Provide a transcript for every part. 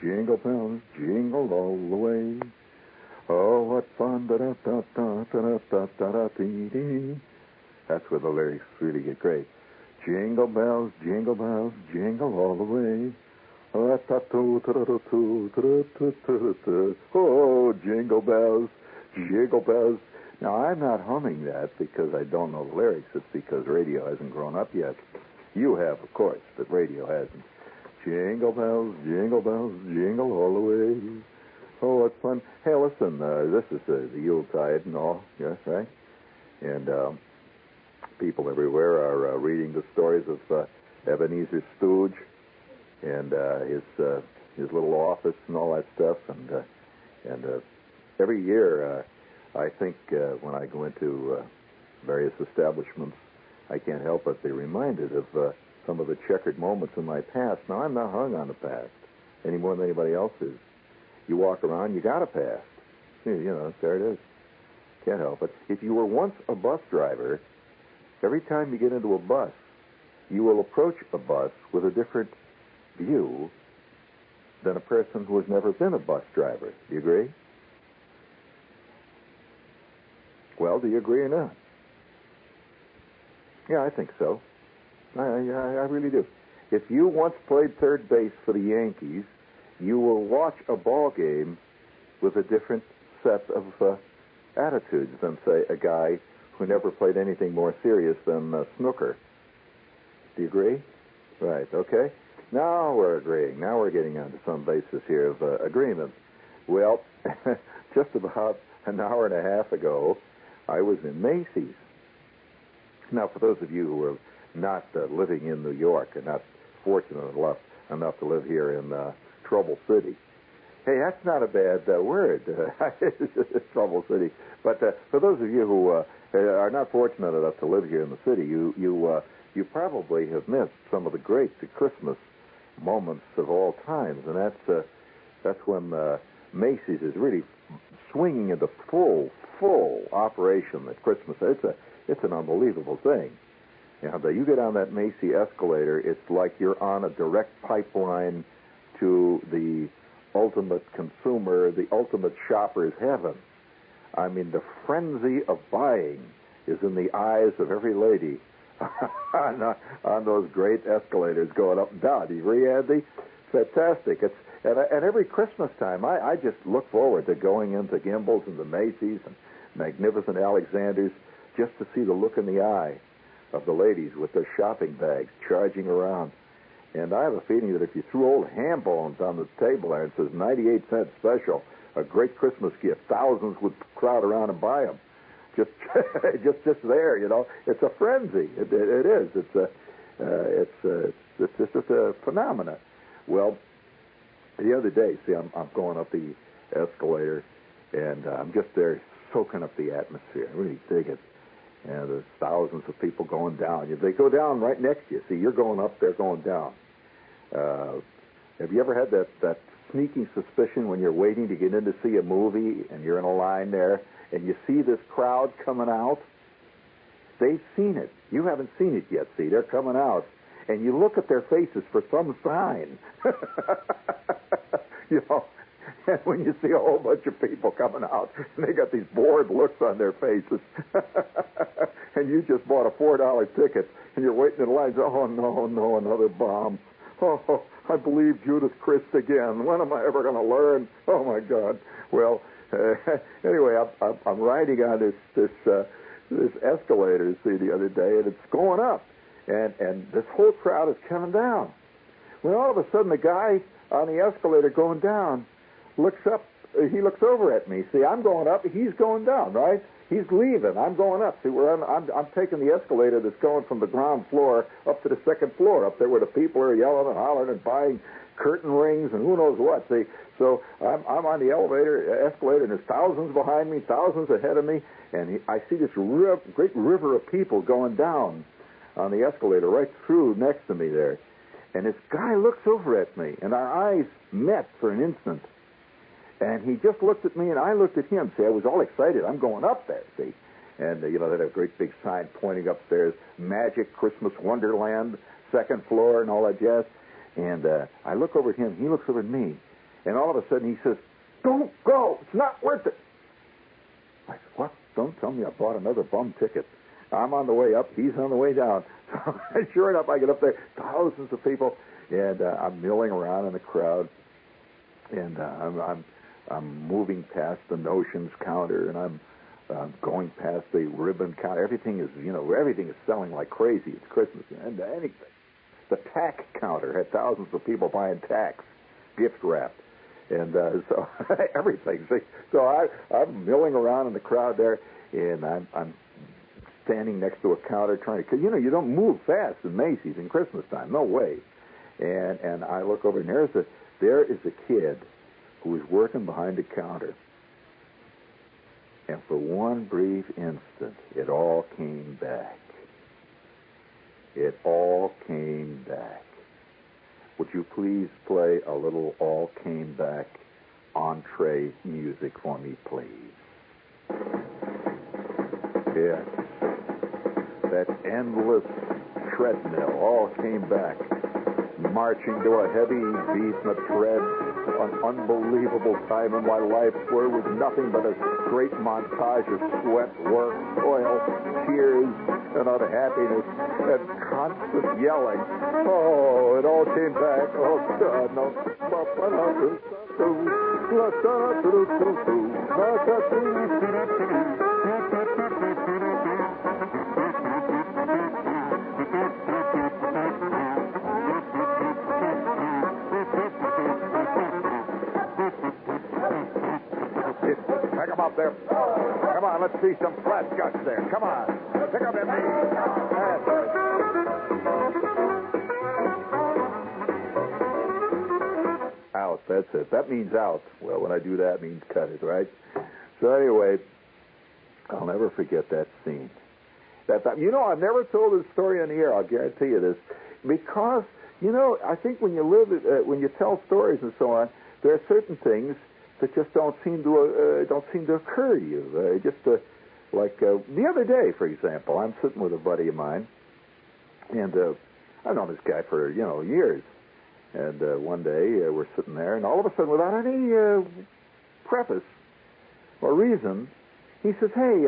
Jingle bells, jingle all the way. Oh, what fun! Da da da da da da da da dee dee. That's where the lyrics really get great. Jingle bells, jingle all the way. Oh, jingle bells, jingle bells. Now, I'm not humming that because I don't know the lyrics. It's because radio hasn't grown up yet. You have, of course, but radio hasn't. Jingle bells, jingle all the way. Oh, what fun. Hey, listen, this is the Yuletide and all, yes, right? And people everywhere are reading the stories of Ebenezer Stooge and his little office and all that stuff. And every year I think when I go into various establishments, I can't help but be reminded of some of the checkered moments in my past. Now, I'm not hung on the past any more than anybody else is. You walk around, you got a past. There it is. Can't help it. If you were once a bus driver, every time you get into a bus, you will approach a bus with a different view than a person who has never been a bus driver. Do you agree? Well, do you agree or not? Yeah, I think so. I really do. If you once played third base for the Yankees, you will watch a ball game with a different set of attitudes than, say, a guy who never played anything more serious than snooker. Do you agree? Right, okay. Now we're agreeing. Now we're getting onto some basis here of agreement. Well, just about an hour and a half ago, I was in Macy's. Now, for those of you who are not living in New York and not fortunate enough to live here in Trouble City, hey, that's not a bad word, Trouble City. But for those of you who are not fortunate enough to live here in the city, you probably have missed some of the great Christmas moments of all times, and that's when Macy's is really swinging into full operation at Christmas. It's an unbelievable thing. You get on that Macy escalator, it's like you're on a direct pipeline to the ultimate consumer, the ultimate shopper's heaven. I mean, the frenzy of buying is in the eyes of every lady on those great escalators going up and down. Do you agree, Andy? Fantastic. And every Christmas time, I just look forward to going into Gimbel's and the Macy's and Magnificent Alexander's just to see the look in the eye of the ladies with their shopping bags charging around. And I have a feeling that if you threw old ham bones on the table there and it says 98 cents special, a great Christmas gift, thousands would crowd around and buy them. Just there, It's a frenzy. It is. It's just a phenomena. Well, the other day, see, I'm going up the escalator, and I'm just there soaking up the atmosphere. I really dig it. And there's thousands of people going down. They go down right next to you. See, you're going up, they're going down. Have you ever had that sneaking suspicion when you're waiting to get in to see a movie and you're in a line there and you see this crowd coming out? They've seen it. You haven't seen it yet, see. They're coming out. And you look at their faces for some sign. And when you see a whole bunch of people coming out, and they got these bored looks on their faces, and you just bought a $4 ticket, and you're waiting in line, oh, no, another bomb. Oh, I believe Judas Christ again. When am I ever going to learn? Oh, my God. Well, anyway, I'm riding on this escalator, see, the other day, and it's going up, and this whole crowd is coming down. When all of a sudden the guy on the escalator going down looks up, he looks over at me. See, I'm going up, he's going down, right? He's leaving, I'm going up. See, I'm taking the escalator that's going from the ground floor up to the second floor, up there where the people are yelling and hollering and buying curtain rings and who knows what. See, so I'm on the escalator, and there's thousands behind me, thousands ahead of me, and I see this great river of people going down on the escalator right through next to me there. And this guy looks over at me, and our eyes met for an instant. And he just looked at me, and I looked at him. See, I was all excited. I'm going up there, see. And, they had a great big sign pointing upstairs, Magic Christmas Wonderland, second floor, and all that jazz. And I look over at him. He looks over at me. And all of a sudden, he says, "Don't go. It's not worth it." I said, "What? Don't tell me I bought another bum ticket." I'm on the way up. He's on the way down. So, sure enough, I get up there, thousands of people, and I'm milling around in the crowd. And I'm moving past the notions counter, and I'm going past the ribbon counter. Everything is selling like crazy. It's Christmas, and anything. The tack counter had thousands of people buying tacks, gift wrap, and so everything. So I'm milling around in the crowd there, and I'm standing next to a counter trying to, because you don't move fast in Macy's in Christmas time, no way. And I look over, and there is a kid who is working behind the counter. And for one brief instant, it all came back. It all came back. Would you please play a little All Came Back entree music for me, please? Yes. That endless treadmill all came back, marching to a heavy beat and a tread, an unbelievable time in my life where it was nothing but a great montage of sweat, work, toil, tears, and unhappiness, and constant yelling. Oh, it all came back. Oh, God, no. Pick him up there. Come on, let's see some flat guts there. Come on. Pick up them knees. That's it. Out, that's it. That means out. Well, when I do that, it means cut it, right? So anyway, I'll never forget that scene. I've never told this story on the air. I'll guarantee you this. Because, I think when you tell stories and so on, there are certain things that just don't seem to occur to you. Like the other day, for example, I'm sitting with a buddy of mine, and I've known this guy for years. And one day we're sitting there, and all of a sudden, without any preface or reason, he says, "Hey,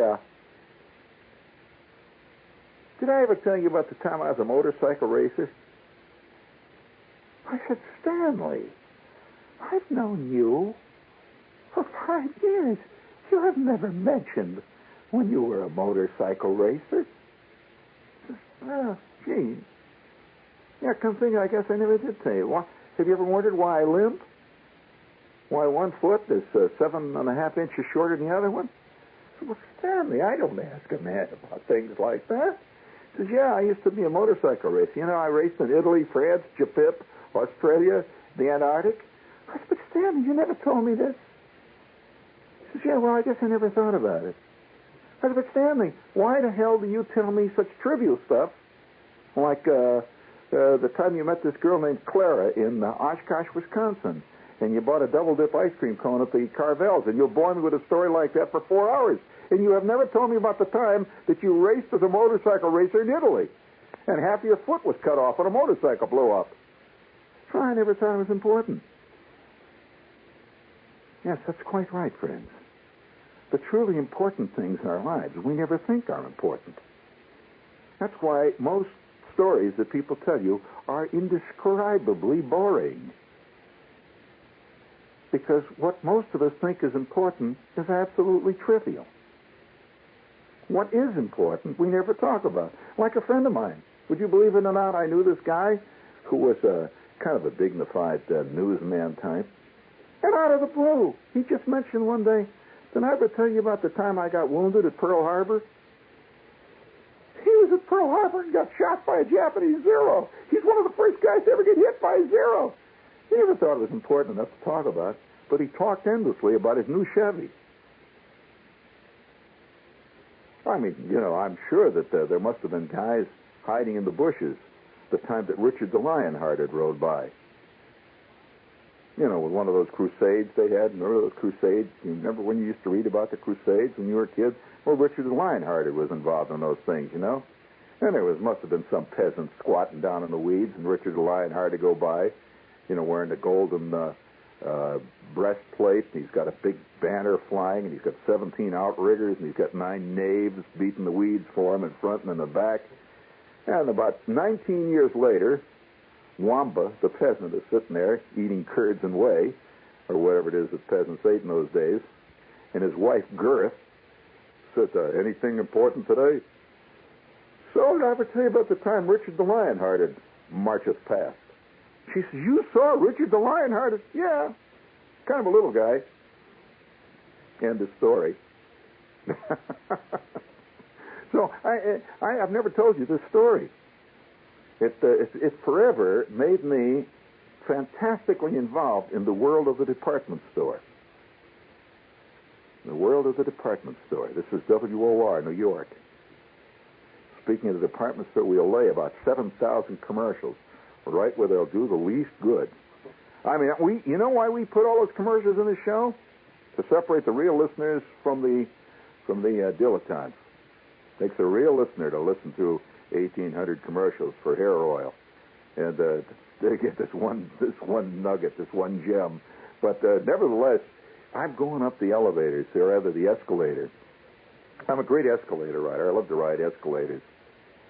did I ever tell you about the time I was a motorcycle racer?" I said, "Stanley, I've known you for 5 years. You have never mentioned when you were a motorcycle racer." Oh, gee. Yeah, come think, I guess I never did tell you. Have you ever wondered why I limp? Why one foot is 7.5 inches shorter than the other one? Well, Stanley, I don't ask a man about things like that. He says, yeah, I used to be a motorcycle racer. I raced in Italy, France, Japan, Australia, the Antarctic. I said, but Stanley, you never told me this. He says, yeah, well, I guess I never thought about it. I said, but Stanley, why the hell do you tell me such trivial stuff like the time you met this girl named Clara in Oshkosh, Wisconsin, and you bought a double-dip ice cream cone at the Carvels, and you'll bore me with a story like that for 4 hours. And you have never told me about the time that you raced as a motorcycle racer in Italy, and half of your foot was cut off and a motorcycle blew up. So I never thought it was important. Yes, that's quite right, friends. The truly important things in our lives we never think are important. That's why most stories that people tell you are indescribably boring. Because what most of us think is important is absolutely trivial. What is important, we never talk about. Like a friend of mine. Would you believe it or not, I knew this guy who was kind of a dignified newsman type. And out of the blue, he just mentioned one day, did I ever tell you about the time I got wounded at Pearl Harbor? He was at Pearl Harbor and got shot by a Japanese Zero. He's one of the first guys to ever get hit by a Zero. He never thought it was important enough to talk about, but he talked endlessly about his new Chevy. I mean, I'm sure that there must have been guys hiding in the bushes the time that Richard the Lionhearted rode by. With one of those crusades they had. Remember those crusades? You remember when you used to read about the crusades when you were a kid? Well, Richard the Lionhearted was involved in those things, And there must have been some peasant squatting down in the weeds, and Richard the Lionhearted go by, wearing the golden breastplate, and he's got a big banner flying, and he's got 17 outriggers, and he's got 9 knaves beating the weeds for him in front and in the back. And about 19 years later, Wamba, the peasant, is sitting there eating curds and whey, or whatever it is that peasants ate in those days, and his wife, Gurith, said, anything important today? So did I ever tell you about the time Richard the Lionhearted marcheth past? She says, you saw Richard the Lionhearted? Yeah, kind of a little guy. End of story. So I've never told you this story. It forever made me fantastically involved in the world of the department store. The world of the department store. This is WOR, New York. Speaking of the department store, we'll lay about 7,000 commercials right where they'll do the least good. I mean, you know why we put all those commercials in the show? To separate the real listeners from the dilettantes. Takes a real listener to listen to 1,800 commercials for hair oil, and they get this one nugget, this one gem. But nevertheless, I'm going up the elevators, or rather the escalators. I'm a great escalator rider. I love to ride escalators.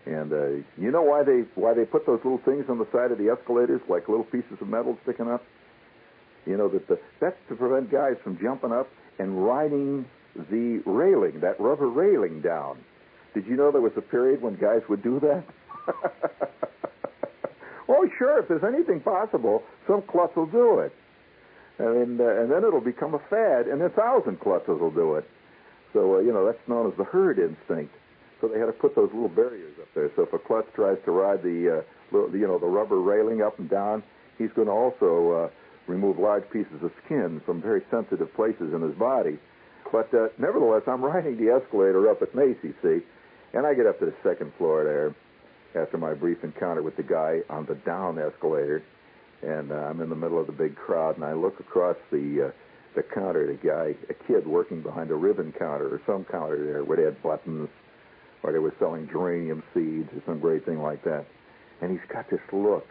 And you know why they put those little things on the side of the escalators, like little pieces of metal sticking up? You know, that's to prevent guys from jumping up and riding the railing, that rubber railing down. Did you know there was a period when guys would do that? Oh, sure, if there's anything possible, some klutz will do it. And then it'll become a fad, and 1,000 klutzes will do it. So, that's known as the herd instinct. So they had to put those little barriers up there. So if a klutz tries to ride the rubber railing up and down, he's going to also remove large pieces of skin from very sensitive places in his body. But nevertheless, I'm riding the escalator up at Macy's, see, and I get up to the second floor there after my brief encounter with the guy on the down escalator, and I'm in the middle of the big crowd, and I look across the counter at a kid working behind a ribbon counter or some counter there where they had buttons, or they were selling geranium seeds or some great thing like that. And he's got this look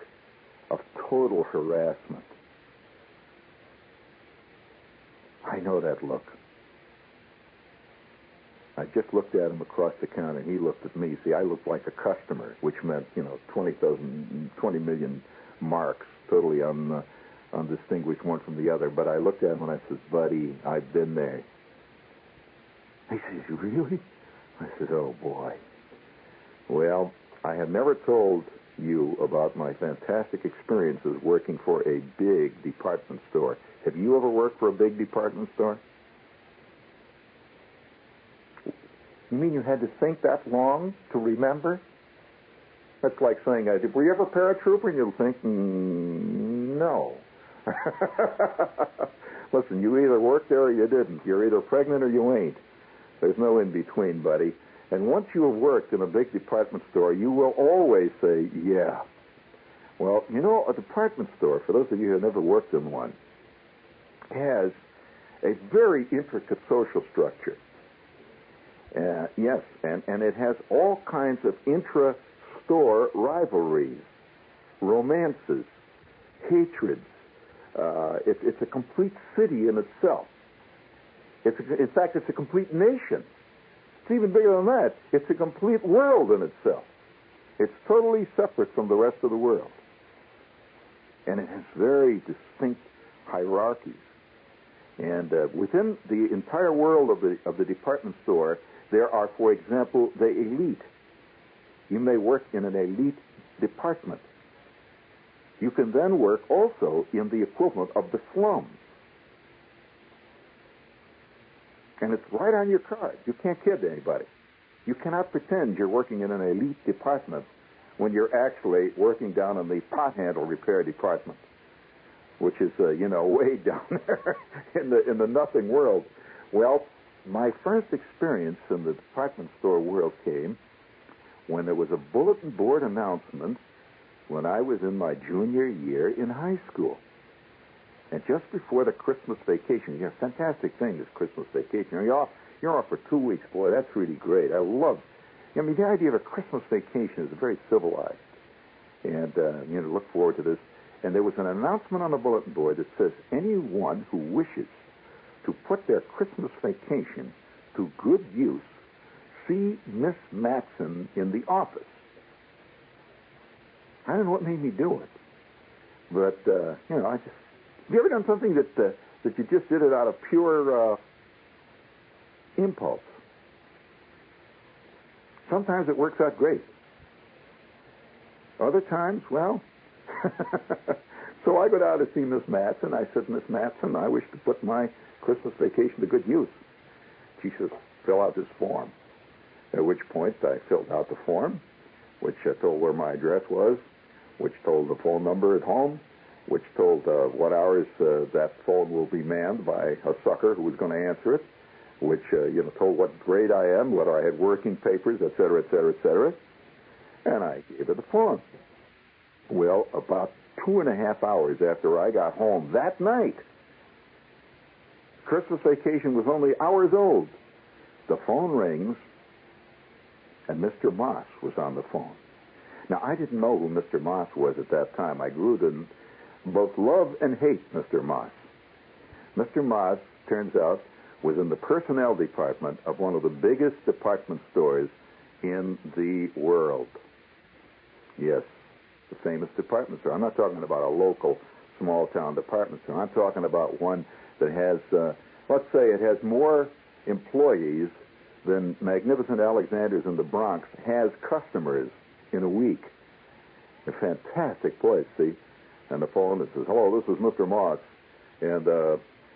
of total harassment. I know that look. I just looked at him across the counter, and he looked at me. See, I looked like a customer, which meant, 20 million marks, totally undistinguished one from the other. But I looked at him and I said, buddy, I've been there. He says, really? I said, oh, boy. Well, I have never told you about my fantastic experiences working for a big department store. Have you ever worked for a big department store? You mean you had to think that long to remember? That's like saying, were you ever a paratrooper? And you'll think, no. Listen, you either worked there or you didn't. You're either pregnant or you ain't. There's no in-between, buddy. And once you have worked in a big department store, you will always say, yeah. Well, a department store, for those of you who have never worked in one, has a very intricate social structure. Yes, and it has all kinds of intra-store rivalries, romances, hatreds. It's a complete city in itself. In fact, it's a complete nation. It's even bigger than that. It's a complete world in itself. It's totally separate from the rest of the world. And it has very distinct hierarchies. And within the entire world of the department store, there are, for example, the elite. You may work in an elite department. You can then work also in the equivalent of the slums. And it's right on your card. You can't kid anybody. You cannot pretend you're working in an elite department when you're actually working down in the pot handle repair department, which is, way down there in the nothing world. Well, my first experience in the department store world came when there was a bulletin board announcement when I was in my junior year in high school. And just before the Christmas vacation, fantastic thing, this Christmas vacation. You're off for 2 weeks, boy, that's really great. I love, the idea of a Christmas vacation is very civilized. And, look forward to this. And there was an announcement on the bulletin board that says anyone who wishes to put their Christmas vacation to good use, see Miss Matson in the office. I don't know what made me do it. But, I just... Have you ever done something that you just did it out of pure impulse? Sometimes it works out great. Other times, well... So I go down to see Miss Matson. I said, Miss Matson, I wish to put my Christmas vacation to good use. She says, fill out this form. At which point I filled out the form, which told where my address was, which told the phone number at home, which told what hours that phone will be manned by a sucker who was going to answer it, which, told what grade I am, whether I had working papers, et cetera, et cetera, et cetera. And I gave her the form. Well, about 2.5 hours after I got home that night, Christmas vacation was only hours old, the phone rings, and Mr. Moss was on the phone. Now, I didn't know who Mr. Moss was at that time. I grew to both love and hate Mr. Moss. Mr. Moss, turns out, was in the personnel department of one of the biggest department stores in the world. Yes, the famous department store. I'm not talking about a local, small-town department store. I'm talking about one that has, let's say it has more employees than Magnificent Alexander's in the Bronx has customers in a week. A fantastic place, see? And the phone that says, hello, this is Mr. Moss. And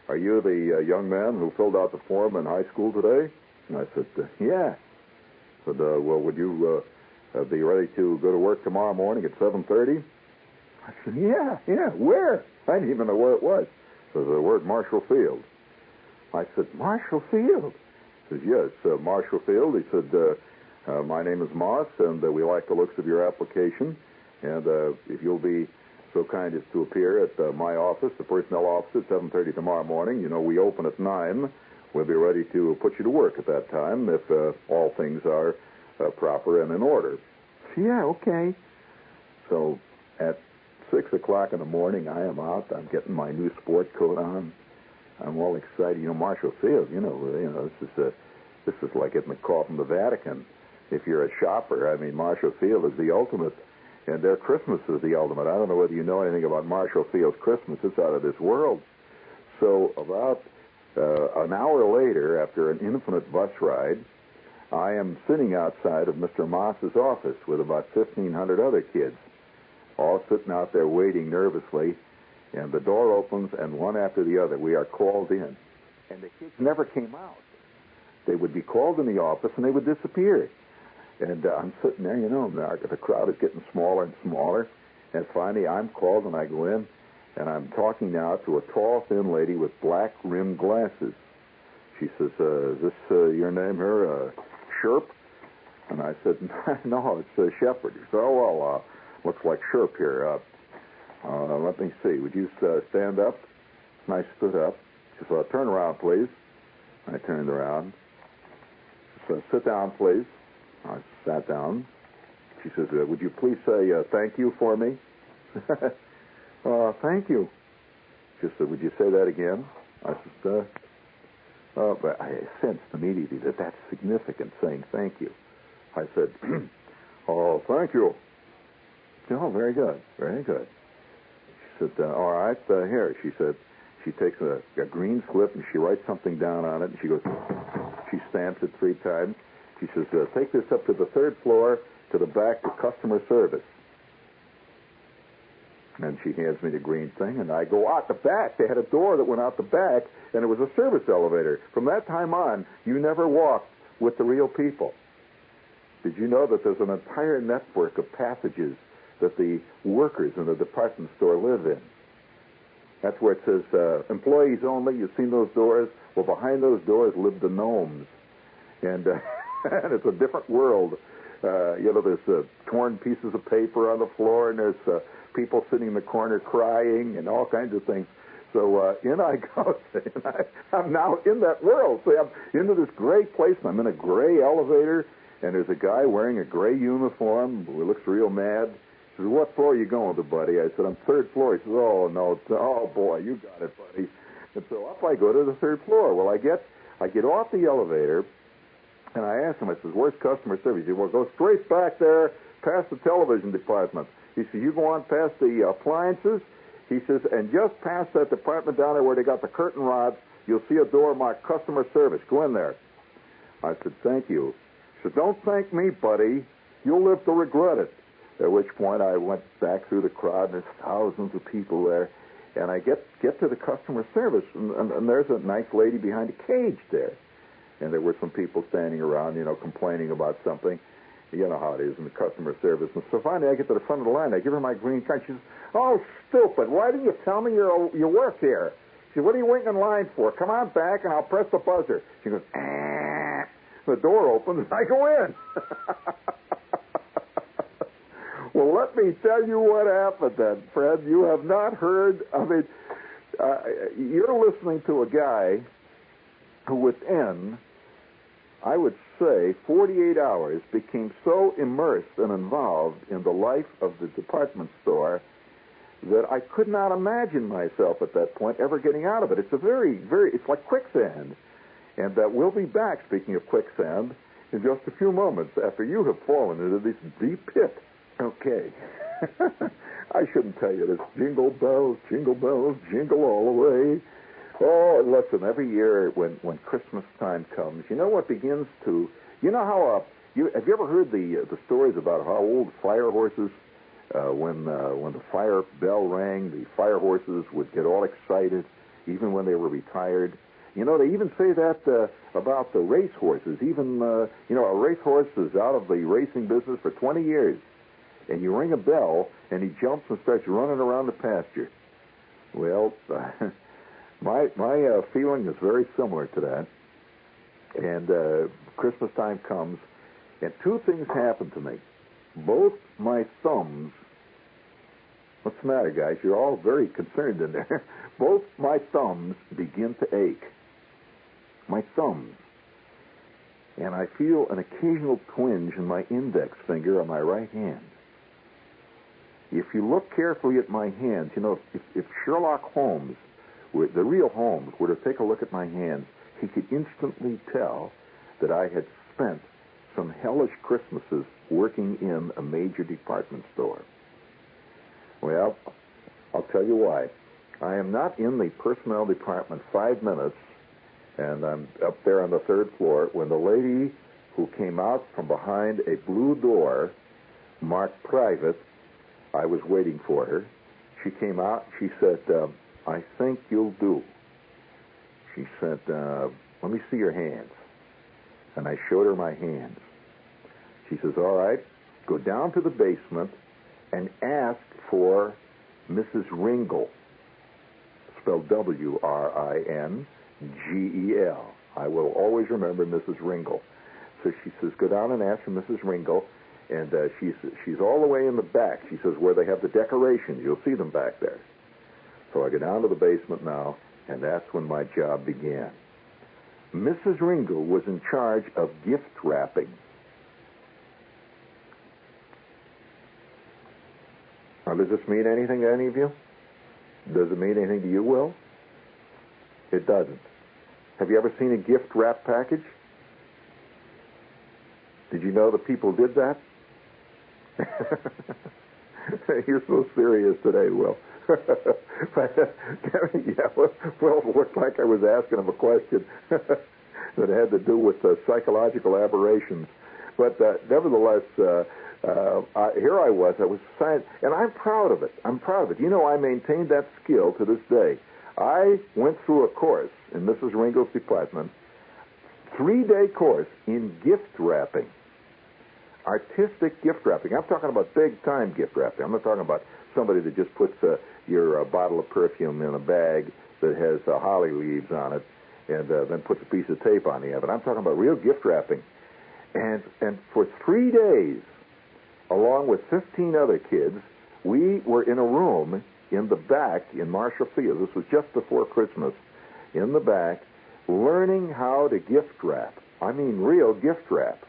are you the young man who filled out the form in high school today? And I said, yeah. I said, well, would you be ready to go to work tomorrow morning at 7:30? I said, yeah, where? I didn't even know where it was. So the word Marshall Field. I said, Marshall Field? He says, yes, Marshall Field. He said, my name is Moss, and we like the looks of your application. And if you'll be so kind as to appear at my office, the personnel office, at 7:30 tomorrow morning. You know, we open at 9. We'll be ready to put you to work at that time if all things are proper and in order. Yeah, okay. So at 6 o'clock in the morning, I am out. I'm getting my new sport coat on. I'm all excited. You know, Marshall Field, this is like getting a call from the Vatican. If you're a shopper, I mean, Marshall Field is the ultimate. And their Christmas is the ultimate. I don't know whether you know anything about Marshall Field's Christmas. It's out of this world. So about an hour later, after an infinite bus ride, I am sitting outside of Mr. Moss's office with about 1,500 other kids, all sitting out there waiting nervously. And the door opens, and one after the other, we are called in. And the kids never came out. They would be called in the office, and they would disappear. And I'm sitting there, the crowd is getting smaller and smaller. And finally, I'm called, and I go in, and I'm talking now to a tall, thin lady with black-rimmed glasses. She says, is this your name here, Sherp? And I said, no, it's Shepherd. She said, oh, well, looks like Sherp here. Let me see. Would you stand up? And I stood up. She said, turn around, please. I turned around. She said, sit down, please. I sat down. She says, would you please say thank you for me? Thank you. She said, would you say that again? I said, but I sensed immediately that that's significant, saying thank you. I said, oh, thank you. Oh, very good, very good. She said, all right, here. She said, she takes a green slip and she writes something down on it, and she goes, she stamps it 3 times. She says, take this up to the 3rd floor to the back to customer service. And she hands me the green thing, and I go out the back. They had a door that went out the back, and it was a service elevator. From that time on, you never walked with the real people. Did you know that there's an entire network of passages that the workers in the department store live in? That's where it says, employees only. You've seen those doors? Well, behind those doors live the gnomes. And... and it's a different world. There's torn pieces of paper on the floor, and there's people sitting in the corner crying and all kinds of things. So in I go. I'm now in that world. See, I'm into this gray place, and I'm in a gray elevator, and there's a guy wearing a gray uniform who looks real mad. He says, what floor are you going to, buddy? I said, I'm 3rd floor. He says, oh, no. Oh, boy, you got it, buddy. And so up I go to the 3rd floor. Well, I get off the elevator, and I asked him, I says, where's customer service? He said, well, go straight back there past the television department. He said, you go on past the appliances. He says, and just past that department down there where they got the curtain rods, you'll see a door marked customer service. Go in there. I said, thank you. He said, don't thank me, buddy. You'll live to regret it. At which point I went back through the crowd, and there's thousands of people there. And I get to the customer service, and there's a nice lady behind a cage there. And there were some people standing around, complaining about something. You know how it is in the customer service. And so finally I get to the front of the line. I give her my green card. She says, oh, stupid. Why didn't you tell me you work here? She said, what are you waiting in line for? Come on back and I'll press the buzzer. She goes, ah. The door opens and I go in. Well, let me tell you what happened then, Fred. You have not heard, you're listening to a guy who within, I would say, 48 hours became so immersed and involved in the life of the department store that I could not imagine myself at that point ever getting out of it. It's a it's like quicksand. And we'll be back, speaking of quicksand, in just a few moments after you have fallen into this deep pit. Okay. I shouldn't tell you this. Jingle bells, jingle all the way. Oh, listen, every year when Christmas time comes, you know what begins to... You know how... have you ever heard the stories about how old fire horses, when the fire bell rang, the fire horses would get all excited, even when they were retired? You know, they even say that about the race horses. Even, a racehorse is out of the racing business for 20 years. And you ring a bell, and he jumps and starts running around the pasture. Well... My feeling is very similar to that. And Christmas time comes, and two things happen to me. Both my thumbs... What's the matter, guys? You're all very concerned in there. Both my thumbs begin to ache. My thumbs. And I feel an occasional twinge in my index finger on my right hand. If you look carefully at my hands, if Sherlock Holmes... the real Holmes were to take a look at my hands, he could instantly tell that I had spent some hellish Christmases working in a major department store. Well, I'll tell you why. I am not in the personnel department 5 minutes, and I'm up there on the third floor, when the lady who came out from behind a blue door marked private, I was waiting for her. She came out, she said... I think you'll do. She said, let me see your hands. And I showed her my hands. She says, all right, go down to the basement and ask for Mrs. Ringel, spelled W-R-I-N-G-E-L. I will always remember Mrs. Ringel. So she says, go down and ask for Mrs. Ringel. And she's all the way in the back. She says, where they have the decorations. You'll see them back there. So I go down to the basement now, and that's when my job began. Mrs. Ringel was in charge of gift wrapping. Now, does this mean anything to any of you? Does it mean anything to you, Will? It doesn't. Have you ever seen a gift wrap package? Did you know that people did that? You're so serious today, Will. Yeah, well, it looked like I was asking him a question that had to do with psychological aberrations. But nevertheless, here I was science, and I'm proud of it. You know, I maintained that skill to this day. I went through a course in Mrs. Ringel's department, 3-day course in gift wrapping. Artistic gift wrapping. I'm talking about big-time gift wrapping. I'm not talking about somebody that just puts your bottle of perfume in a bag that has holly leaves on it and then puts a piece of tape on the end. But I'm talking about real gift wrapping. And for 3 days, along with 15 other kids, we were in a room in the back in Marshall Field. This was just before Christmas. In the back, learning how to gift wrap. I mean real gift wrap.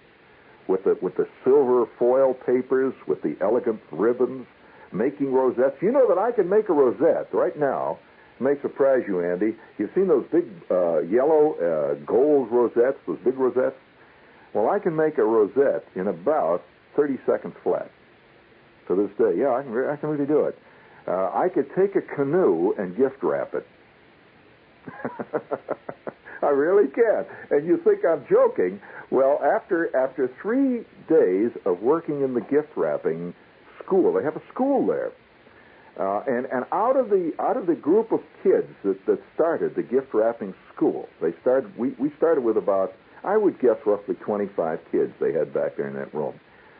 With the silver foil papers, with the elegant ribbons, making rosettes. You know that I can make a rosette right now. It may surprise you, Andy. You've seen those big yellow gold rosettes, those big rosettes? Well, I can make a rosette in about 30 seconds flat. To this day, yeah, I can really do it. I could take a canoe and gift wrap it. I really can. And you think I'm joking. Well, after 3 days of working in the gift wrapping school, they have a school there, and out of the group of kids that started the gift wrapping school, we started with about, I would guess, roughly 25 kids they had back there in that room.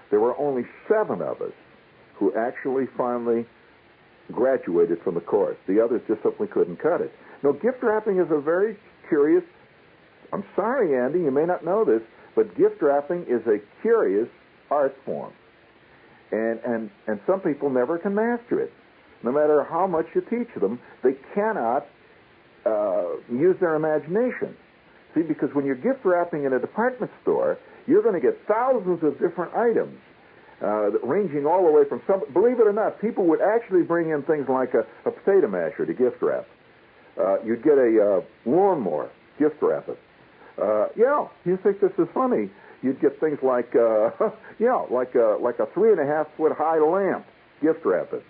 There were only 7 of us who actually finally graduated from the course. The others just simply couldn't cut it. Now, gift wrapping is a very curious, I'm sorry, Andy, you may not know this, but gift wrapping is a curious art form. And some people never can master it. No matter how much you teach them, they cannot use their imagination. See, because when you're gift wrapping in a department store, you're going to get thousands of different items, ranging all the way from some. Believe it or not, people would actually bring in things like a potato masher to gift wrap. You'd get a lawnmower, gift wrap it. Yeah, you think this is funny? You'd get things like, like a 3.5-foot high lamp, gift wrap it.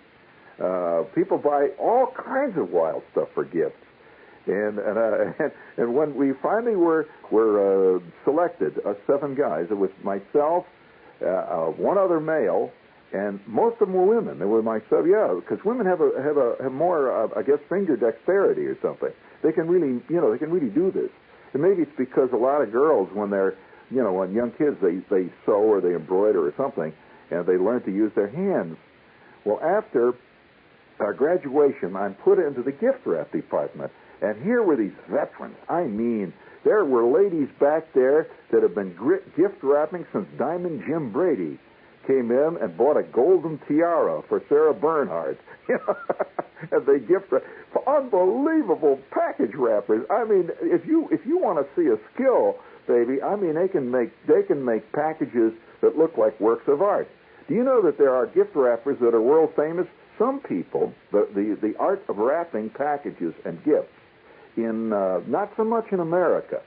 People buy all kinds of wild stuff for gifts. And when we finally were selected, 7 guys, it was myself, one other male, and most of them were women. They were myself, yeah, because women have more, I guess, finger dexterity or something. They can really, they can really do this. And maybe it's because a lot of girls, when they're, when young kids, they sew or they embroider or something, and they learn to use their hands. Well, after our graduation, I'm put into the gift wrap department. And here were these veterans. I mean, there were ladies back there that have been gift wrapping since Diamond Jim Brady came in and bought a golden tiara for Sarah Bernhardt. And they gift wrap. Unbelievable package wrappers. I mean, if you want to see a skill, baby, I mean, they can make packages that look like works of art. Do you know that there are gift wrappers that are world famous? Some people, the art of wrapping packages and gifts, in not so much in America,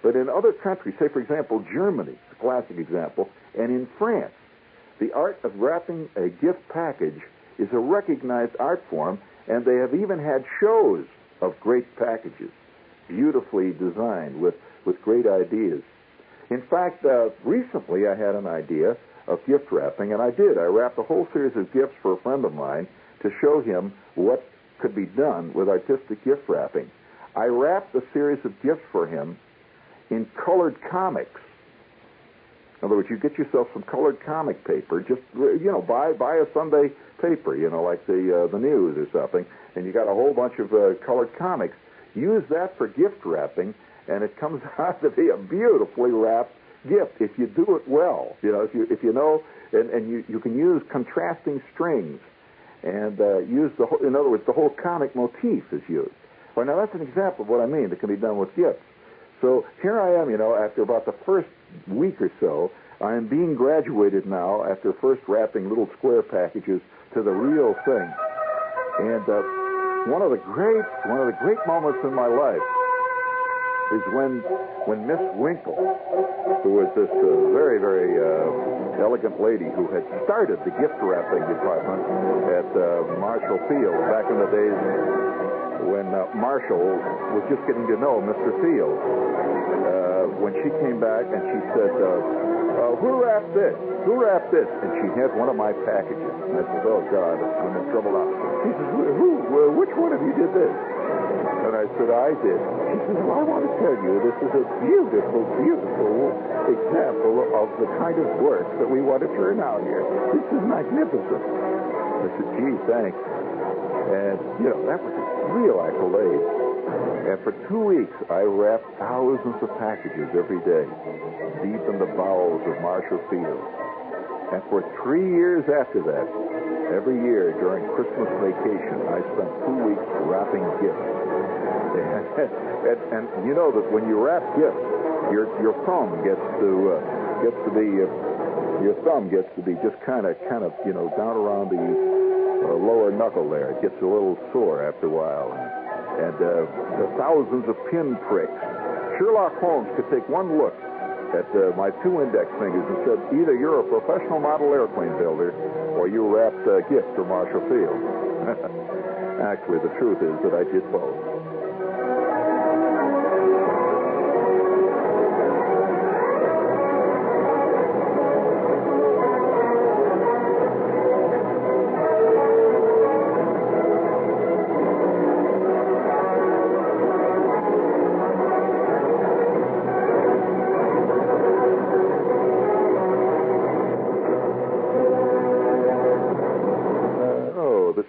but in other countries, say, for example, Germany, a classic example, and in France, the art of wrapping a gift package is a recognized art form, and they have even had shows of great packages, beautifully designed with great ideas. In fact, recently I had an idea of gift wrapping, and I did. I wrapped a whole series of gifts for a friend of mine to show him what could be done with artistic gift wrapping. I wrapped a series of gifts for him in colored comics. In other words, you get yourself some colored comic paper, just, buy a Sunday paper, like the news or something, and you got a whole bunch of colored comics. Use that for gift wrapping, and it comes out to be a beautifully wrapped gift if you do it well. If you know, and you can use contrasting strings and use in other words, the whole comic motif is used. Well, now that's an example of what I mean that can be done with gifts. So here I am, after about the first week or so, I am being graduated now after first wrapping little square packages to the real thing. And one of the great moments in my life is when Miss Winkle, who was this very, very elegant lady who had started the gift wrapping department at Marshall Field back in the days when Marshall was just getting to know Mr. Field. When she came back and she said, who wrapped this? Who wrapped this? And she had one of my packages. And I said, oh, God, I'm in trouble now. She says, which one of you did this? And I said, I did. She says, well, I want to tell you, this is a beautiful, beautiful example of the kind of work that we want to turn out here. This is magnificent. I said, gee, thanks. And, that was a real accolade. And for 2 weeks, I wrapped thousands of packages every day, deep in the bowels of Marshall Field. And for 3 years after that, every year during Christmas vacation, I spent 2 weeks wrapping gifts. And you know that when you wrap gifts, your thumb gets to be just kind of down around the lower knuckle there. It gets a little sore after a while. And the thousands of pin pricks. Sherlock Holmes could take one look at my 2 index fingers and said, either you're a professional model airplane builder or you wrapped gifts for Marshall Field. Actually, the truth is that I did both.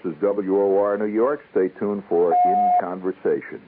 is WOR New York. Stay tuned for In Conversation.